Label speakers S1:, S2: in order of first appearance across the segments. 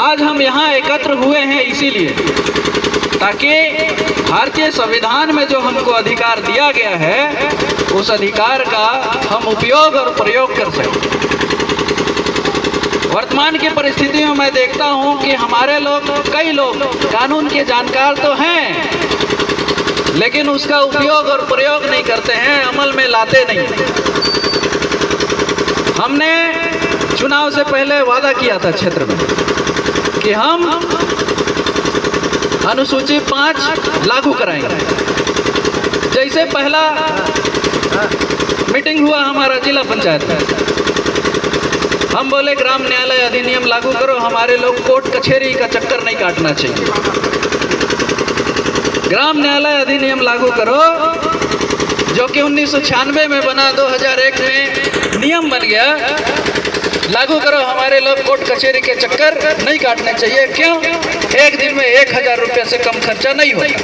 S1: आज हम यहाँ एकत्र हुए हैं इसीलिए ताकि भारतीय संविधान में जो हमको अधिकार दिया गया है उस अधिकार का हम उपयोग और प्रयोग कर सकें। वर्तमान की परिस्थिति में मैं देखता हूँ कि हमारे लोग, कई लोग कानून के जानकार तो हैं लेकिन उसका उपयोग और प्रयोग नहीं करते हैं, अमल में लाते नहीं। हमने चुनाव से पहले वादा किया था क्षेत्र में कि हम अनुसूची 5 लागू कराएंगे। जैसे पहला मीटिंग हुआ हमारा जिला पंचायत में, हम बोले ग्राम न्यायालय अधिनियम लागू करो, हमारे लोग कोर्ट कचहरी का चक्कर नहीं काटना चाहिए। ग्राम न्यायालय अधिनियम लागू करो जो कि 1996 में बना, 2001 में नियम बन गया, लागू करो, हमारे लोग कोर्ट कचहरी के चक्कर नहीं काटने चाहिए। क्यों? एक दिन में 1000 रुपये से कम खर्चा नहीं होता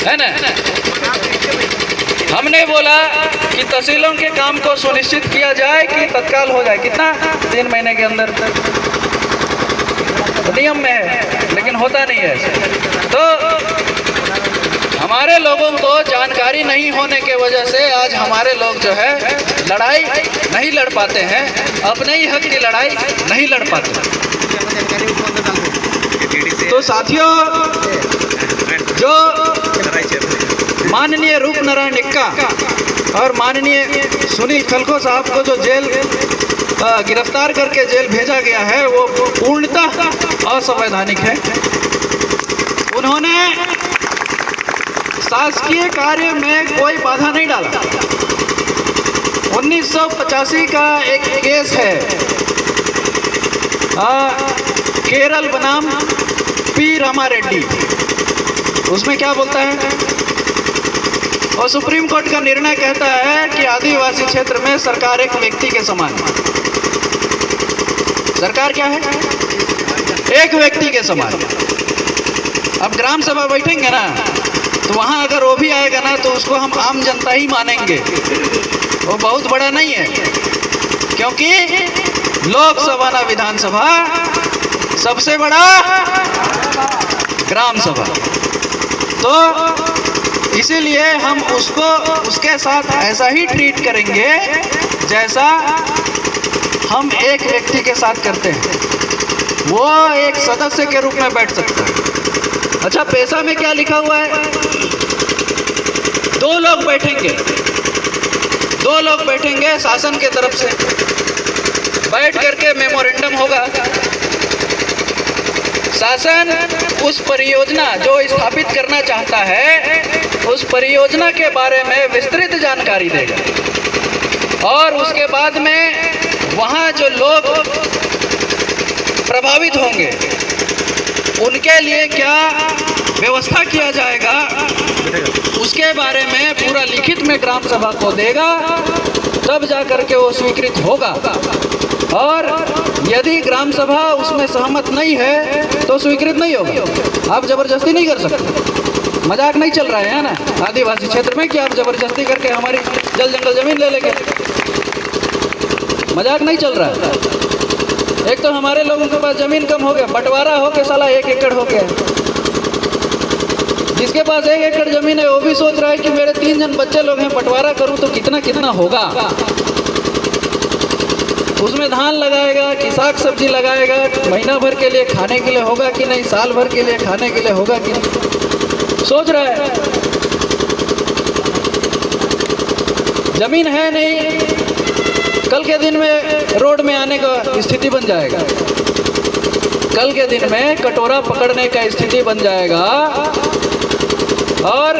S1: है ना। हमने बोला कि तहसीलों के काम को सुनिश्चित किया जाए कि तत्काल हो जाए। कितना? 3 महीने के अंदर नियम में है लेकिन होता नहीं है। तो हमारे लोगों को जानकारी नहीं होने के वजह से आज हमारे लोग जो है लड़ाई नहीं लड़ पाते हैं, अपने ही हक की लड़ाई नहीं लड़ पाते। तो साथियों, जो माननीय रूपनारायण एक्का और माननीय सुनील खलखो साहब को जो जेल गिरफ्तार करके जेल भेजा गया है वो पूर्णतः असंवैधानिक है। उन्होंने शासकीय कार्य में कोई बाधा नहीं डाला। 1985 का एक केस है केरल बनाम पी रामारेड्डी, उसमें क्या बोलता है? और सुप्रीम कोर्ट का निर्णय कहता है कि आदिवासी क्षेत्र में सरकार एक व्यक्ति के समान है। सरकार क्या है? एक व्यक्ति के समान। अब ग्राम सभा बैठेंगे ना तो वहाँ अगर वो भी आएगा ना तो उसको हम आम जनता ही मानेंगे, वो बहुत बड़ा नहीं है। क्योंकि लोकसभा ना विधानसभा, सबसे बड़ा ग्राम सभा। तो इसीलिए हम उसको उसके साथ ऐसा ही ट्रीट करेंगे जैसा हम एक व्यक्ति के साथ करते हैं। वो एक सदस्य के रूप में बैठ सकता है। अच्छा, पैसा में क्या लिखा हुआ है? 2 लोग बैठेंगे, 2 लोग बैठेंगे शासन के तरफ से, बैठ करके मेमोरेंडम होगा। शासन उस परियोजना जो स्थापित करना चाहता है उस परियोजना के बारे में विस्तृत जानकारी देगा और उसके बाद में वहाँ जो लोग प्रभावित होंगे उनके लिए क्या व्यवस्था किया जाएगा उसके बारे में पूरा लिखित में ग्राम सभा को देगा, तब जा करके वो स्वीकृत होगा। और यदि ग्राम सभा उसमें सहमत नहीं है तो स्वीकृत नहीं होगा। आप जबरदस्ती नहीं कर सकते। मजाक नहीं चल रहा है ना आदिवासी क्षेत्र में कि आप जबरदस्ती करके हमारी जल जंगल जमीन ले लेंगे। मजाक नहीं चल रहा है। एक तो हमारे लोगों के पास जमीन कम हो गया, बंटवारा हो के साला 1 एकड़ हो गया। जिसके पास 1 एकड़ जमीन है वो भी सोच रहा है कि मेरे 3 जन बच्चे लोग हैं, बंटवारा करूं तो कितना कितना होगा। उसमें धान लगाएगा कि साग सब्जी लगाएगा, महीना भर के लिए खाने के लिए होगा कि नहीं, साल भर के लिए खाने के लिए होगा कि नहीं, सोच रहा है। जमीन है नहीं, कल के दिन में रोड में आने का स्थिति बन जाएगा, कल के दिन में कटोरा पकड़ने का स्थिति बन जाएगा। और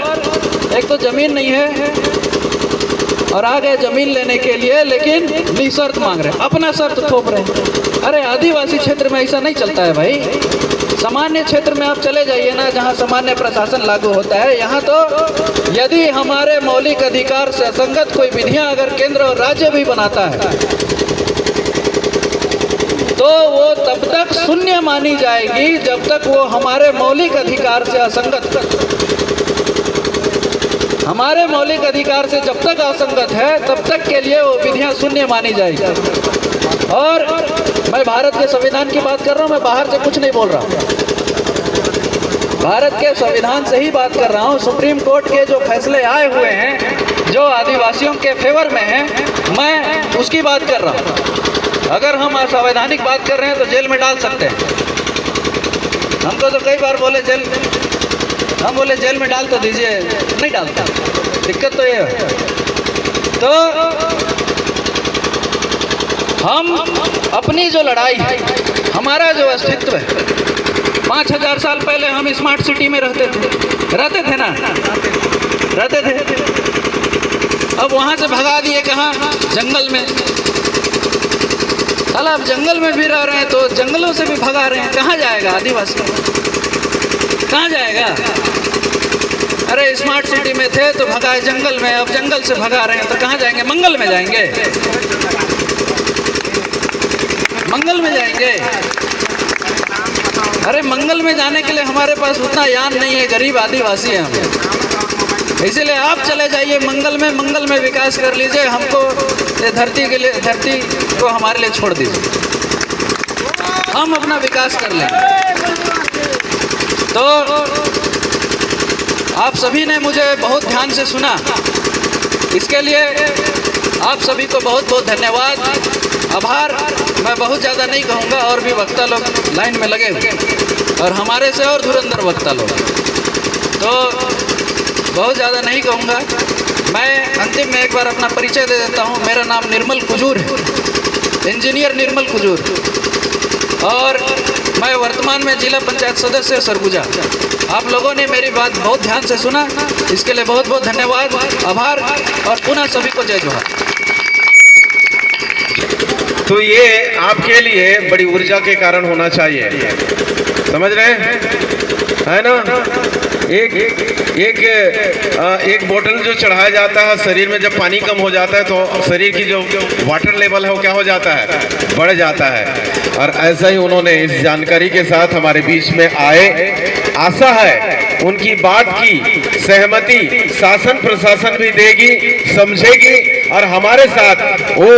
S1: एक तो जमीन नहीं है और आ गए जमीन लेने के लिए, लेकिन निशर्त मांग रहे हैं, अपना शर्त थोप रहे हैं। अरे आदिवासी क्षेत्र में ऐसा नहीं चलता है भाई। सामान्य क्षेत्र में आप चले जाइए ना, जहाँ सामान्य प्रशासन लागू होता है, यहाँ तो यदि हमारे मौलिक अधिकार से असंगत कोई विधियाँ अगर केंद्र और राज्य भी बनाता है तो वो तब तक शून्य मानी जाएगी जब तक वो हमारे मौलिक अधिकार से असंगत, हमारे मौलिक अधिकार से जब तक असंगत है तब तक के लिए वो विधियाँ शून्य मानी जाएगी। और मैं भारत के संविधान की बात कर रहा हूँ, मैं बाहर से कुछ नहीं बोल रहा हूँ। भारत के संविधान से ही बात कर रहा हूँ। सुप्रीम कोर्ट के जो फैसले आए हुए हैं, जो आदिवासियों के फेवर में हैं, मैं उसकी बात कर रहा हूँ। अगर हम असंवैधानिक बात कर रहे हैं तो जेल में डाल सकते हैं। हमको तो कई बार बोले जेल, हम बोले जेल में डाल तो दीजिए, नहीं डालता। दिक्कत तो ये है। तो हम अपनी जो लड़ाई है, हमारा जो अस्तित्व है, 5000 साल पहले हम स्मार्ट सिटी में रहते थे ना, रहते थे। अब वहाँ से भगा दिए कहाँ? जंगल में। साला अब जंगल में भी रह रहे हैं तो जंगलों से भी भगा रहे हैं। कहाँ जाएगा आदिवासी? कहाँ जाएगा? अरे स्मार्ट सिटी में थे तो भगाए जंगल में, अब जंगल से भगा रहे हैं तो कहाँ जाएंगे? मंगल में जाएंगे, मंगल में जाएंगे। अरे मंगल में जाने के लिए हमारे पास उतना यान नहीं है, गरीब आदिवासी हैं हम। इसीलिए आप चले जाइए मंगल में, मंगल में विकास कर लीजिए। हमको ये धरती के लिए, धरती को हमारे लिए छोड़ दीजिए, हम अपना विकास कर लेंगे। तो आप सभी ने मुझे बहुत ध्यान से सुना, इसके लिए आप सभी को बहुत बहुत धन्यवाद, आभार। मैं बहुत ज़्यादा नहीं कहूँगा, और भी वक्ता लोग लाइन में लगे हुए और हमारे से और धुरंधर वक्ता लोग, तो बहुत ज़्यादा नहीं कहूँगा। मैं अंतिम में एक बार अपना परिचय दे देता हूँ। मेरा नाम निर्मल कुजूर है, इंजीनियर निर्मल कुजूर, और मैं वर्तमान में जिला पंचायत सदस्य सरगुजा। आप लोगों ने मेरी बात बहुत ध्यान से सुना, इसके लिए बहुत बहुत धन्यवाद, आभार, और पुनः सभी को जय जोहार।
S2: तो ये आपके लिए बड़ी ऊर्जा के कारण होना चाहिए, समझ रहे हैं, है ना? एक बोतल जो चढ़ाया जाता है शरीर में, जब पानी कम हो जाता है तो शरीर की जो वाटर लेवल है वो क्या हो जाता है? बढ़ जाता है। और ऐसा ही उन्होंने इस जानकारी के साथ हमारे बीच में आए। आशा है उनकी बात की सहमति शासन प्रशासन भी देगी, समझेगी, और हमारे साथ वो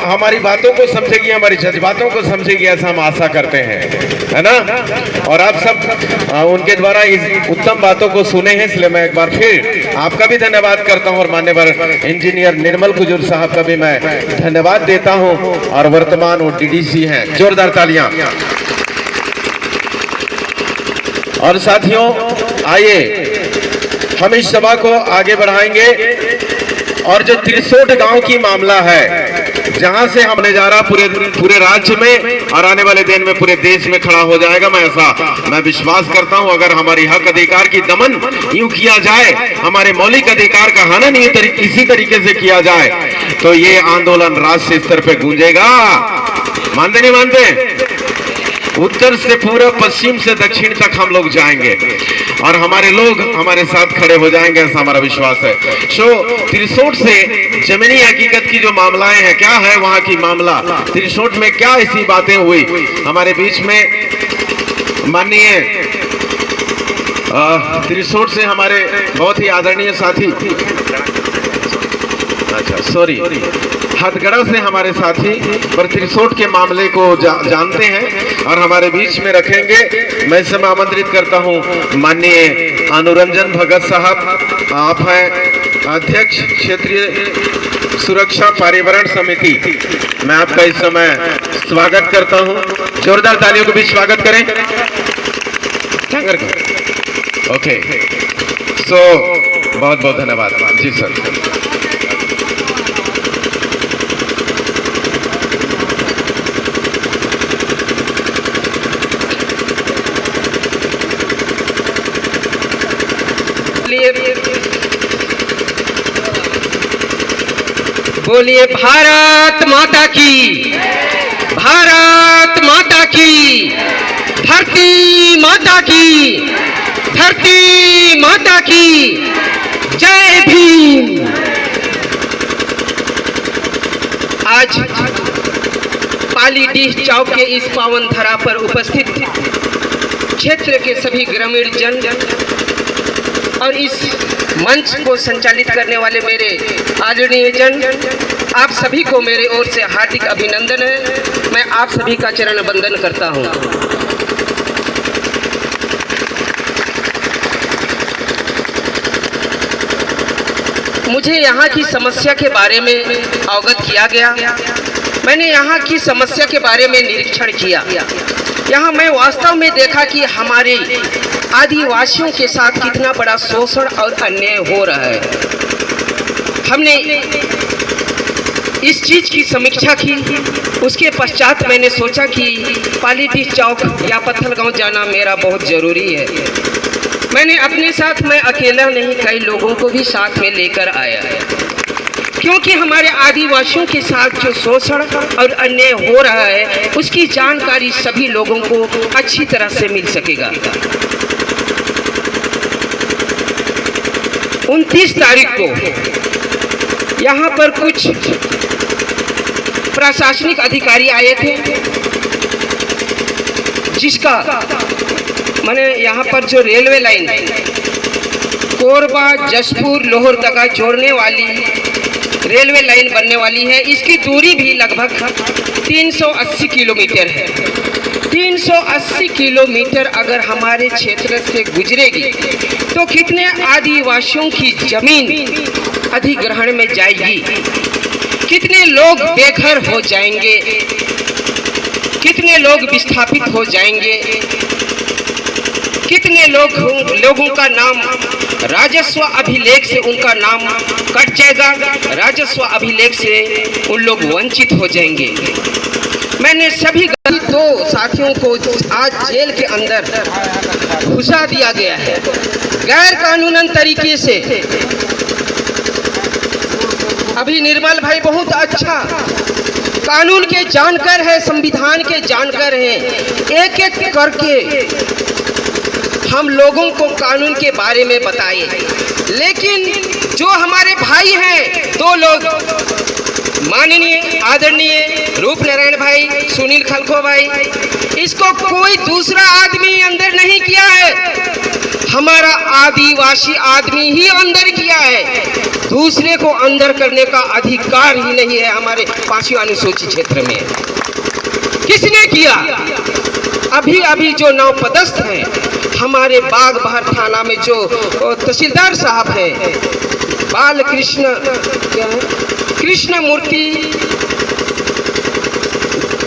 S2: हमारी बातों को समझेगी, हमारी जज्बातों को समझेगी, ऐसा हम आशा करते हैं, है ना? और आप सब उनके द्वारा इस उत्तम बातों को सुने हैं, इसलिए मैं एक बार फिर आपका भी धन्यवाद करता हूं, और माननीय इंजीनियर निर्मल कुजूर साहब का भी मैं धन्यवाद देता हूं, और वर्तमान वो डीडीसी हैं। जोरदार तालियां। और साथियों, आइए हम इस सभा को आगे बढ़ाएंगे, और जो त्रिसोट गांव की मामला है, जहां से हम नजारा पूरे राज्य में और आने वाले दिन में पूरे देश में खड़ा हो जाएगा, मैं विश्वास करता हूं। अगर हमारी हक अधिकार की दमन यूं किया जाए, हमारे मौलिक अधिकार का हनन इसी तरीके से किया जाए, तो ये आंदोलन राष्ट्रीय स्तर पे गूंजेगा। मानते नहीं मानते? उत्तर से पूर्व, पश्चिम से दक्षिण तक हम लोग जाएंगे, और हमारे लोग हमारे साथ खड़े हो जाएंगे, ऐसा हमारा विश्वास है। त्रिसोट से जमीनी हकीकत की जो मामलाएं हैं, क्या है वहां की मामला, त्रिसोट में क्या ऐसी बातें हुई? हमारे बीच में माननीय त्रिसोट से हमारे बहुत ही आदरणीय साथी, हथगढ़ा से हमारे साथी पर त्रिसोट के मामले को जानते हैं और हमारे बीच में रखेंगे। मैं इस समय आमंत्रित करता हूं माननीय अनुरंजन भगत साहब, आप हैं अध्यक्ष क्षेत्रीय सुरक्षा पर्यावरण समिति। मैं आपका इस समय स्वागत करता हूं, जोरदार तालियों के बीच स्वागत करें। ओके, बहुत बहुत धन्यवाद जी सर।
S3: बोलिए भारत माता की, भारत माता की, धरती माता की, धरती माता की जय भीम। आज पाली डीह चौक के इस पावन धरा पर उपस्थित क्षेत्र के सभी ग्रामीण जन और इस मंच को संचालित करने वाले मेरे आदरणीय जन, आप सभी को मेरे ओर से हार्दिक अभिनंदन है। मैं आप सभी का चरण वंदन करता हूं। मुझे यहाँ की समस्या के बारे में अवगत किया गया। मैंने यहाँ की समस्या के बारे में निरीक्षण किया। यहाँ मैं वास्तव में देखा कि हमारे आदिवासियों के साथ कितना बड़ा शोषण और अन्याय हो रहा है। हमने इस चीज़ की समीक्षा की। उसके पश्चात मैंने सोचा कि पालीडीह चौक या पत्थलगांव जाना मेरा बहुत ज़रूरी है। मैंने अपने साथ, मैं अकेला नहीं, कई लोगों को भी साथ में लेकर आया है, क्योंकि हमारे आदिवासियों के साथ जो शोषण और अन्याय हो रहा है उसकी जानकारी सभी लोगों को अच्छी तरह से मिल सकेगा। 29 तारीख को यहाँ पर कुछ प्रशासनिक अधिकारी आए थे, जिसका मैंने यहाँ पर जो रेलवे लाइन कोरबा जशपुर लोहरदगा जोड़ने वाली रेलवे लाइन बनने वाली है, इसकी दूरी भी लगभग 380 किलोमीटर है। 380 किलोमीटर अगर हमारे क्षेत्र से गुजरेगी तो कितने आदिवासियों की जमीन अधिग्रहण में जाएगी, कितने लोग बेघर हो जाएंगे, कितने लोग विस्थापित हो जाएंगे, कितने लोगों का नाम राजस्व अभिलेख से उनका नाम कट जाएगा, राजस्व अभिलेख से उन लोग वंचित हो जाएंगे। मैंने सभी 2 साथियों को आज जेल के अंदर घुसा दिया गया है गैर कानूनन तरीके से। अभी निर्मल भाई बहुत अच्छा कानून के जानकार है, संविधान के जानकार हैं, एक एक करके हम लोगों को कानून के बारे में बताए। लेकिन जो हमारे भाई हैं 2 लोग, माननीय आदरणीय रूप नारायण भाई, सुनील खलखो भाई, इसको कोई दूसरा आदमी अंदर नहीं किया है, हमारा आदिवासी आदमी ही अंदर किया है। दूसरे को अंदर करने का अधिकार ही नहीं है हमारे 5वीं अनुसूची क्षेत्र में। किसने किया? अभी अभी जो नवपदस्थ हैं हमारे बागबहर थाना में जो तहसीलदार साहब हैं, बालकृष्ण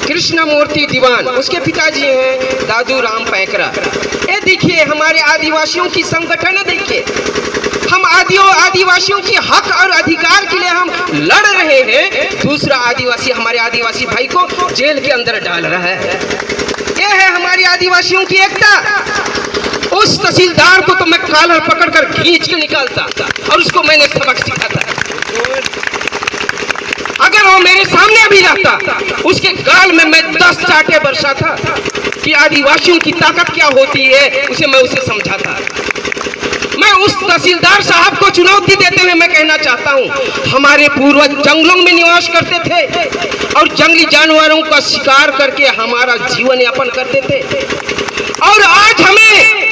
S3: कृष्ण मूर्ति दीवान, उसके पिताजी हैं दादू राम पैकरा। ये देखिए हमारे आदिवासियों की संगठन देखिए, हम आदिवासियों की हक और अधिकार के लिए हम लड़ रहे हैं, दूसरा आदिवासी हमारे आदिवासी भाई को जेल के अंदर डाल रहा है। यह है हमारी आदिवासियों की एकता। उस तहसीलदार को तो मैं कॉलर पकड़कर खींच के निकालता और उसको मैंने सबक सिखाता। अगर वो मेरे सामने भी रहता, उसके गाल में मैं 10 चांटे बरसाता कि आदिवासियों की ताकत क्या होती है, मैं उसे समझाता। मैं उस तहसीलदार साहब को चुनौती देते हुए मैं कहना चाहता हूँ, हमारे पूर्वज जंगलों में निवास करते थे और जंगली जानवरों का शिकार करके हमारा जीवन यापन करते थे, और आज हमें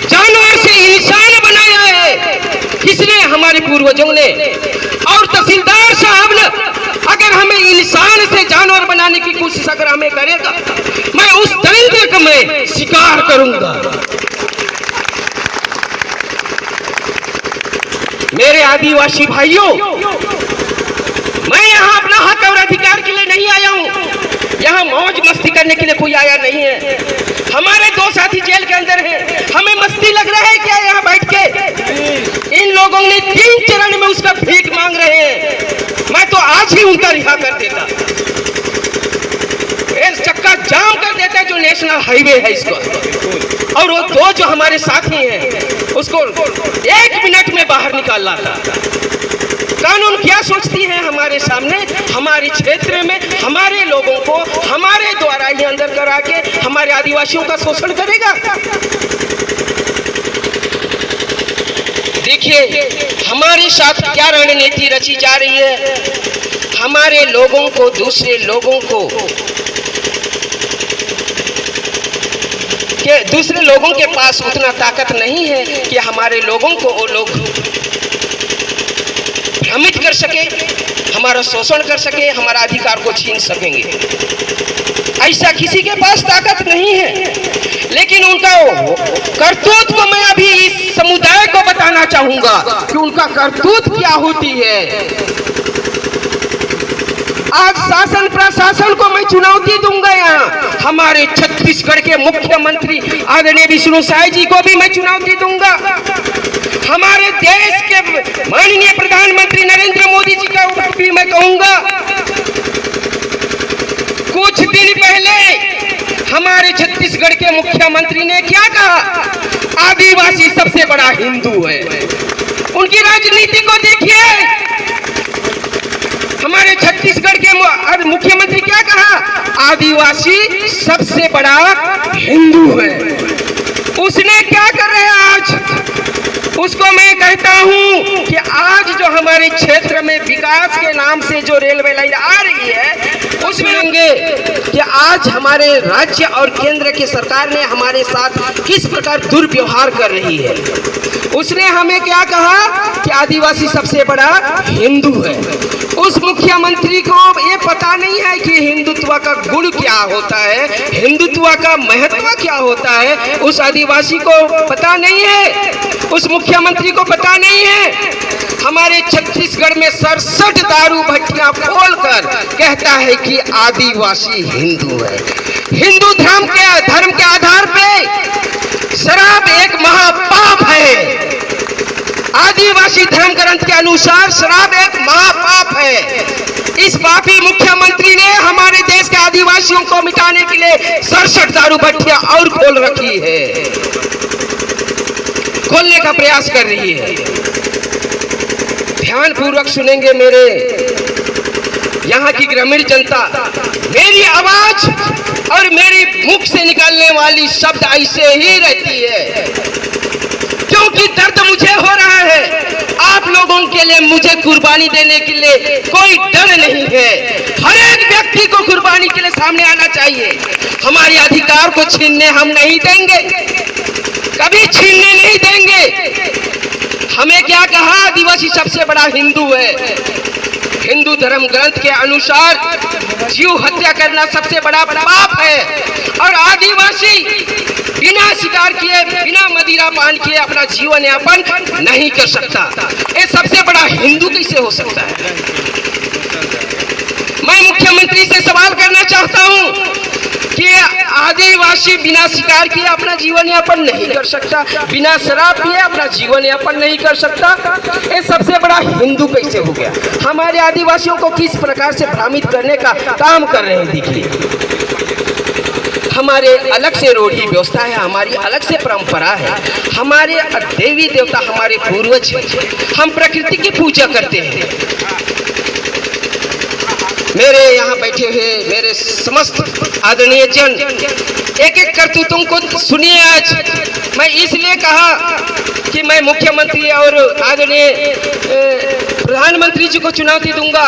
S3: जानवर से इंसान बनाया है किसने? हमारे पूर्वजों ने। और तहसीलदार साहब ने अगर हमें इंसान से जानवर बनाने की कोशिश अगर हमें करेगा, मैं उस दरिंदे को मैं शिकार करूंगा। मेरे आदिवासी भाइयों, मैं यहाँ अपना हक और अधिकार के लिए नहीं आया हूँ, यहाँ मौज मस्ती करने के लिए कोई आया नहीं है। हमारे 2 साथी जेल के अंदर हैं, हमें मस्ती लग रहा है क्या यहाँ बैठ के? इन लोगों ने 3 चरण में उसका भीख मांग रहे हैं। मैं तो आज ही उनका रिहा कर देता, चक्का जाम कर देता जो नेशनल हाईवे है इसको, और वो 2 जो हमारे साथी हैं उसको 1 मिनट में बाहर निकाल लाता। कानून क्या सोचती है हमारे सामने? हमारे क्षेत्र में हमारे लोगों को हमारे द्वारा ही अंदर करा के हमारे आदिवासियों का शोषण करेगा। देखिए हमारे साथ क्या रणनीति रची जा रही है। हमारे लोगों को, दूसरे लोगों को के दूसरे लोगों के पास उतना ताकत नहीं है कि हमारे लोगों को वो लोग भ्रमित कर सके, हमारा शोषण कर सके, हमारा अधिकार को छीन सकेंगे। ऐसा किसी के पास ताकत नहीं है। लेकिन उनका करतूत को मैं अभी इस समुदाय को बताना चाहूंगा कि उनका करतूत क्या होती है। आज शासन प्रशासन को मैं चुनौती दूंगा। यहाँ हमारे छत्तीसगढ़ के मुख्यमंत्री आदरणीय विष्णु साय जी को भी मैं चुनौती दूंगा। हमारे देश के माननीय प्रधानमंत्री नरेंद्र मोदी जी का भी मैं कहूंगा। कुछ दिन पहले हमारे छत्तीसगढ़ के मुख्यमंत्री ने क्या कहा? आदिवासी सबसे बड़ा हिंदू है। उनकी राजनीति को देखिए। हमारे छत्तीसगढ़ के मुख्यमंत्री क्या कहा? आदिवासी सबसे बड़ा हिंदू है। उसने क्या कर रहे हैं आज? उसको मैं कहता हूं कि आज जो हमारे क्षेत्र में विकास के नाम से जो रेलवे लाइन आ रही है, उसमें होंगे कि आज हमारे राज्य और केंद्र की सरकार ने हमारे साथ किस प्रकार दुर्व्यवहार कर रही है। उसने हमें क्या कहा कि आदिवासी सबसे बड़ा हिंदू है। उस मुख्यमंत्री को ये पता नहीं है कि हिंदुत्व का गुण क्या होता है, हिंदुत्व का महत्व क्या होता है। उस आदिवासी को पता नहीं है, उस मुख्यमंत्री को पता नहीं है। हमारे छत्तीसगढ़ में 67 दारू भट्टियां खोलकर कहता है कि आदिवासी हिंदू है। हिंदू धर्म के आधार पे शराब एक महापाप है। आदिवासी धर्म ग्रंथ के अनुसार शराब एक महापाप है। इस पापी मुख्यमंत्री ने हमारे देश के आदिवासियों को मिटाने के लिए 67 दारू भट्टियां और खोल रखी है, खोलने का प्रयास कर रही है। ध्यान पूर्वक सुनेंगे मेरे यहाँ की ग्रामीण जनता। मेरी आवाज और मेरी मुख से निकलने वाली शब्द ऐसे ही रहती है, क्योंकि दर्द मुझे हो रहा है। आप लोगों के लिए मुझे कुर्बानी देने के लिए कोई डर नहीं है। हर एक व्यक्ति को कुर्बानी के लिए सामने आना चाहिए। हमारे अधिकार को छीनने हम नहीं देंगे, कभी छीनने नहीं देंगे। हमें क्या कहा? आदिवासी सबसे बड़ा हिंदू है। हिंदू धर्म ग्रंथ के अनुसार जीव हत्या करना सबसे बड़ा पाप है और आदिवासी बिना शिकार किए, बिना मदिरा पान किए अपना जीवन यापन नहीं कर सकता। ये सबसे बड़ा हिंदू कैसे हो सकता है? मैं मुख्यमंत्री से सवाल करना चाहता हूं कि आदिवासी बिना शिकार किए अपना जीवन यापन नहीं कर सकता, बिना शराब पिए अपना जीवन यापन नहीं कर सकता। ये सबसे बड़ा हिंदू कैसे हो गया? हमारे आदिवासियों को किस प्रकार से भ्रमित करने का काम कर रहे हैं। देखिए, हमारे अलग से रूढ़ी व्यवस्था है, हमारी अलग से परंपरा है, हमारे देवी देवता हमारे पूर्वज हैं। हम प्रकृति की पूजा करते हैं। मेरे यहाँ बैठे हुए मेरे समस्त आदरणीय जन, एक एक करतूतों को सुनिए। आज मैं इसलिए कहा कि मैं मुख्यमंत्री और आदरणीय प्रधानमंत्री जी को चुनौती दूंगा।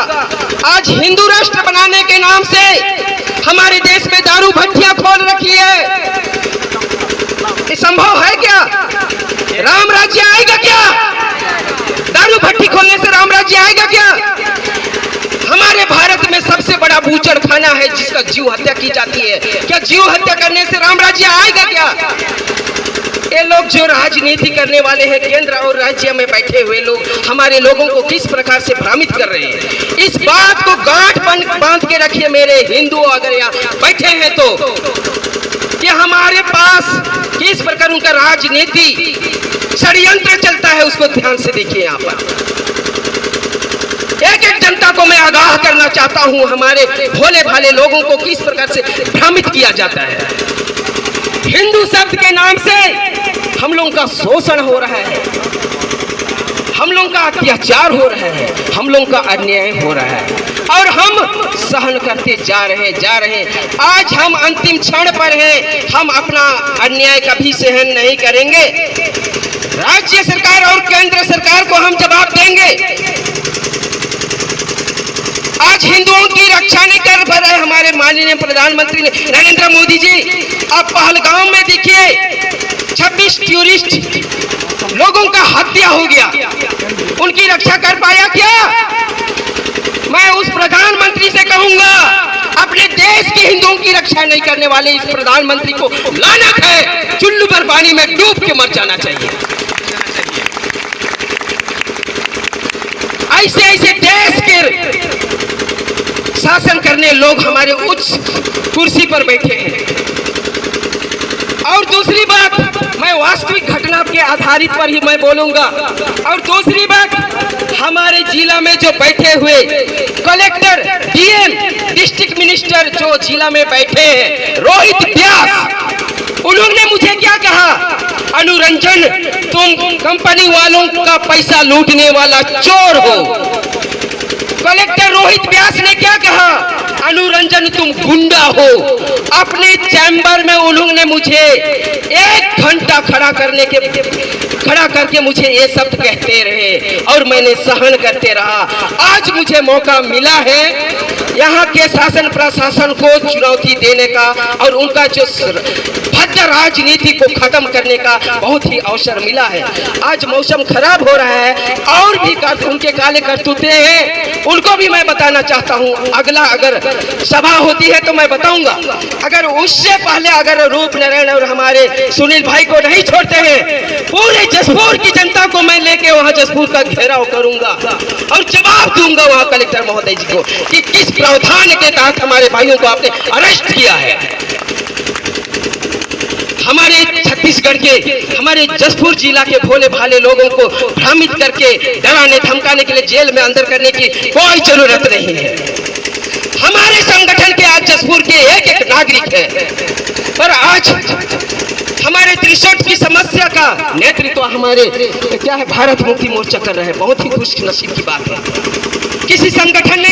S3: आज हिंदू राष्ट्र बनाने के नाम से हमारे देश में दारू भट्टियां खोल रखी है। ये संभव है क्या? राम राज्य आएगा क्या? दारू भट्टी खोलने से राम राज्य आएगा क्या? हमारे भारत में सबसे बड़ा बूचड़ खाना है जिसका जीव हत्या की जाती है। क्या जीव हत्या करने से राम राज्य आएगा क्या? ये लोग जो राजनीति करने वाले हैं, केंद्र और राज्य में बैठे हुए लोग हमारे लोगों को किस प्रकार से भ्रमित कर रहे हैं, इस बात को गांठ बांध के रखिए। मेरे हिंदू अगर यहाँ बैठे हैं तो कि हमारे पास किस प्रकार उनका राजनीति षड्यंत्र चलता है, उसको ध्यान से देखिए। यहाँ पर एक एक जनता को मैं आगाह करना चाहता हूं, हमारे भोले भाले लोगों को किस प्रकार से भ्रमित किया जाता है। हिंदू शब्द के नाम से हम लोगों का शोषण हो रहा है, हम लोगों का अत्याचार हो रहा है, हम लोगों का अन्याय हो रहा है और हम सहन करते जा रहे हैं। आज हम अंतिम क्षण पर हैं, हम अपना अन्याय कभी सहन नहीं करेंगे। राज्य सरकार और केंद्र सरकार को हम जवाब देंगे। आज हिंदुओं की रक्षा नहीं कर पा रहे हमारे माननीय प्रधानमंत्री नरेंद्र मोदी जी। अब पहलगाम में देखिए 26 टूरिस्ट लोगों का हत्या हो गया, उनकी रक्षा कर पाया क्या? मैं उस प्रधानमंत्री से कहूंगा, अपने देश के हिंदुओं की रक्षा नहीं करने वाले इस प्रधानमंत्री को लानत है, चुल्लू पर पानी में डूब के मर जाना चाहिए। ऐसे ऐसे देश के शासन करने लोग हमारे उच्च कुर्सी पर बैठे हैं। और दूसरी बात, मैं वास्तविक घटना के आधारित पर ही मैं बोलूंगा। और दूसरी बात, हमारे जिला में जो बैठे हुए कलेक्टर, डीएम, डिस्ट्रिक्ट मिनिस्टर जो जिला में बैठे हैं, रोहित व्यास, उन्होंने मुझे क्या कहा? अनुरंजन, तुम कंपनी वालों का पैसा लूटने वाला चोर हो। कलेक्टर रोहित व्यास ने क्या कहा? अनुरंजन, तुम गुंडा हो। अपने चैम्बर में उन्होंने मुझे 1 घंटा खड़ा करके मुझे ये शब्द कहते रहे और मैंने सहन करते रहा। आज मुझे मौका मिला है यहाँ के शासन प्रशासन को चुनौती देने का और उनका जो भद्र राजनीति को खत्म करने का बहुत ही अवसर मिला है। आज मौसम खराब हो रहा है और भी उनके काले करतूते हैं, उनको भी मैं बताना चाहता हूँ। अगला अगर सभा होती है तो मैं बताऊंगा। अगर उससे पहले अगर रूप नारायण और हमारे सुनील भाई को नहीं छोड़ते हैं, पूरे जसपुर की जनता को मैं लेके वहाँ जसपुर का घेराव करूंगा और जवाब दूंगा वहाँ कलेक्टर महोदय जी को कि किस प्रावधान के तहत हमारे भाइयों को आपने अरेस्ट किया है। हमारे छत्तीसगढ़ के, हमारे जसपुर जिला के भोले भाले लोगों को भ्रमित करके डराने धमकाने के लिए जेल में अंदर करने की कोई जरूरत नहीं है। हमारे संगठन के आज जसपुर के एक एक नागरिक है, पर आज हमारे त्रिशोट की समस्या का नेतृत्व हमारे क्या है भारत मुक्ति मोर्चा कर रहे हैं। बहुत ही खुशनसीब की बात है। किसी संगठन ने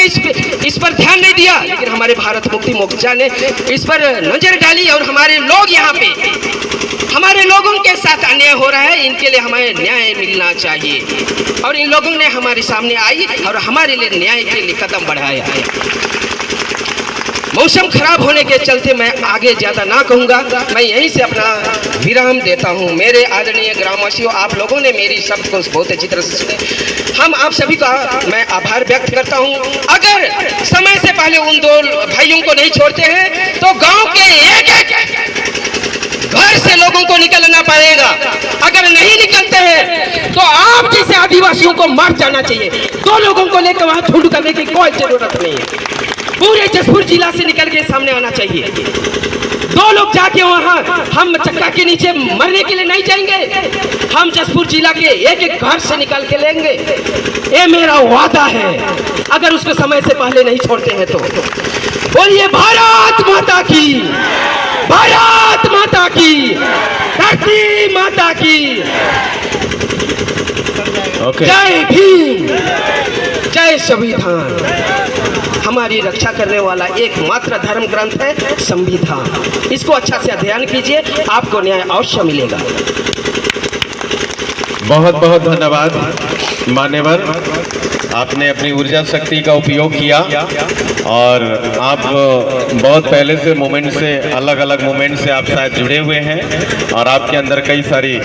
S3: इस पर ध्यान नहीं दिया, लेकिन हमारे भारत मुक्ति मोर्चा ने इस पर नजर डाली और हमारे लोग यहाँ पे, हमारे लोगों के साथ अन्याय हो रहा है, इनके लिए हमें न्याय मिलना चाहिए। और इन लोगों ने हमारे सामने आई और हमारे लिए न्याय के लिए कदम बढ़ाया है। मौसम खराब होने के चलते मैं आगे ज़्यादा ना कहूँगा, मैं यहीं से अपना विराम देता हूँ। मेरे आदरणीय ग्रामवासियों, आप लोगों ने मेरी शब्द को बहुत अच्छी तरह से सुने। हम आप सभी का मैं आभार व्यक्त करता हूँ। अगर समय से पहले उन 2 भाइयों को नहीं छोड़ते हैं तो गांव के एक एक घर से लोगों को निकलना पड़ेगा। अगर नहीं निकलते हैं तो आप जैसे आदिवासियों को मार जाना चाहिए। 2 लोगों को लेकर वहाँ झुंड करने की कोई जरूरत नहीं है। पूरे जसपुर जिला से निकल के सामने आना चाहिए। 2 लोग जाके वहाँ हम चक्का के नीचे मरने के लिए नहीं जाएंगे। हम जसपुर जिला के एक एक घर से निकाल के लेंगे, ये मेरा वादा है। अगर उसको समय से पहले नहीं छोड़ते हैं तो बोलिए भारत माता की, भारत माता की, धरती माता की। जय भीम, जय संविधान। हमारी रक्षा करने वाला एकमात्र धर्म ग्रंथ है संविधान। इसको अच्छा से अध्ययन कीजिए, आपको न्याय अवश्य मिलेगा।
S2: बहुत बहुत धन्यवाद मान्यवर, आपने अपनी ऊर्जा शक्ति का उपयोग किया और आप बहुत पहले से मूवमेंट से, अलग अलग मूवमेंट से आप शायद जुड़े हुए हैं और आपके अंदर कई सारी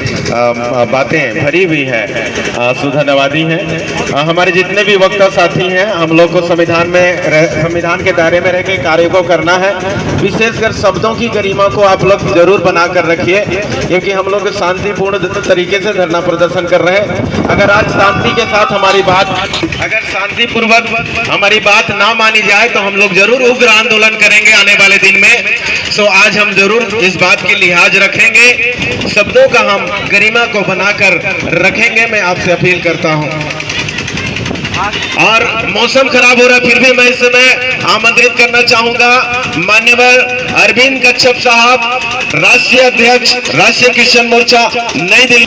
S2: बातें भरी हुई है। सुधन्यवादी हैं। हमारे जितने भी वक्ता साथी हैं, हम लोग को संविधान के दायरे में रह के कार्य को करना है। विशेषकर शब्दों की गरिमा को आप लोग जरूर बना कर रखिए, क्योंकि हम लोग शांतिपूर्ण तरीके से धरना प्रदर्शन कर रहे हैं। अगर आज शांति के साथ हमारी बात, अगर शांतिपूर्वक हमारी बात ना मानी जाए तो हम लोग जरूर उग्र आंदोलन करेंगे आने वाले दिन में। सो आज हम जरूर इस बात की लिहाज रखेंगे, शब्दों का हम गरिमा को बनाकर रखेंगे, मैं आपसे अपील करता हूं। और मौसम खराब हो रहा है, फिर भी मैं इस समय आमंत्रित करना चाहूंगा मान्यवर अरविंद कच्छप साहब, राष्ट्रीय अध्यक्ष राष्ट्रीय किसान मोर्चा नई दिल्ली।